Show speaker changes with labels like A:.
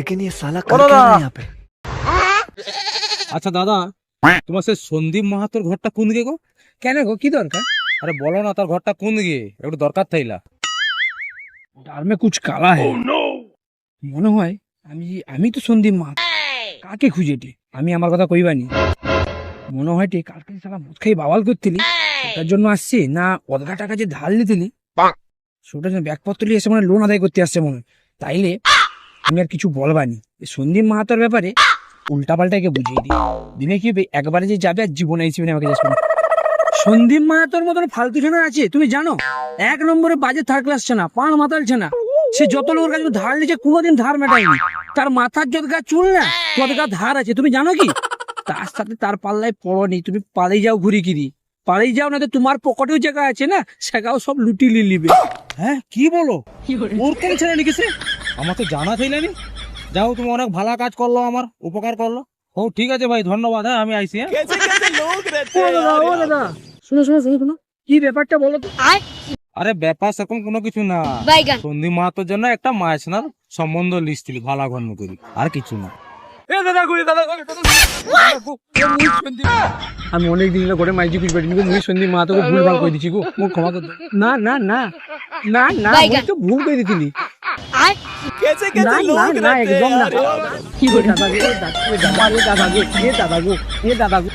A: लेकिन ये साला कर क्या रहा है यहाँ पे?
B: আচ্ছা দাদা, তোমার সে সন্দীপ মাহাতোর ঘরটা কোন দিকে গো?
C: কেন গো, কি দরকার?
B: আরে বলো না তার ঘরটা কোন দিকে, একটু দরকার থাইলা।
C: ডাল মে কুছ কালা है। মনে হয় আমি তো সন্দীপ মা, কাকে খুঁজেটি আমি আমার কথা কইবানি। মনে হয় ঠিক কালকে সালা মদ খাই বাওয়াল করতিলি, ওটার জন্য আসছে না অদা টাকা যে ধার নিতিলি সেটার জন্য ব্যাগপত্র নিয়ে এসে মানে লোন আদায় করতে আসছে মনে হয়। তাইলে আমি আর কিছু বলবানি, সন্দীপ মাহাতোর ব্যাপারে উল্টা পাল্টাকে বুঝিয়ে দিই, দিনে কি হবে একবারে যে যাবে আর জীবনে হিসেবে আমাকে যাচ্ছে। সন্দীপ মাহাতোর মতন ফালতু ছেনা আছে তুমি জানো? 1 নম্বরে বাজে থার্ড ক্লাস ছেনা, পান মাতাল ছেনা। সে যত লোকের কাছে ধার নিচ্ছে কোনোদিন ধার মেটায়নি। তার মাথার যতটা চুল না ততটা ধার আছে, তুমি জানো কি? তার সাথে তার পাল্লায় পড়নি, তুমি পালিয়ে যাও ঘুরি কিরি, পালিয়ে যাও না তো তোমার পকেটেও জায়গা আছে না, সেটাও সব লুটি লিবে।
B: হ্যাঁ কি বলো, ওর কোন ছেলে নাকি? আমার তো জানা থাইলানি। যাও, তুমি অনেক ভালো কাজ করলো, আমার উপকার করলো। ও ঠিক আছে ভাই, ধন্যবাদ। হ্যাঁ আমি আইসি। হ্যাঁ
C: ও দাদা, শুনো শুনো শুনো শুনো, কি ব্যাপারটা বলো তো?
B: আরে ব্যাপার সেরকম কোনো কিছু না, সন্দীপ মাহাতোর জন্য একটা মায়াছনার সম্বন্ধ লিস্ট ছিল, ভালো ঘন্য করি, আর কিছু না।
C: আমি অনেক দিন করে মাইজি কুছ বেটি মুই সন্দীপ মাহাতোকে ভুল ভাল কই দিছি গো, মুখ ক্ষমা করে দাও। না না না না না, মুই তো ভুল কই দিছিলি। না না না, একদম না। কি করে দাদা গো, দাদা গো, দাদা গো, এ দাদা গো, এ দাদা গো।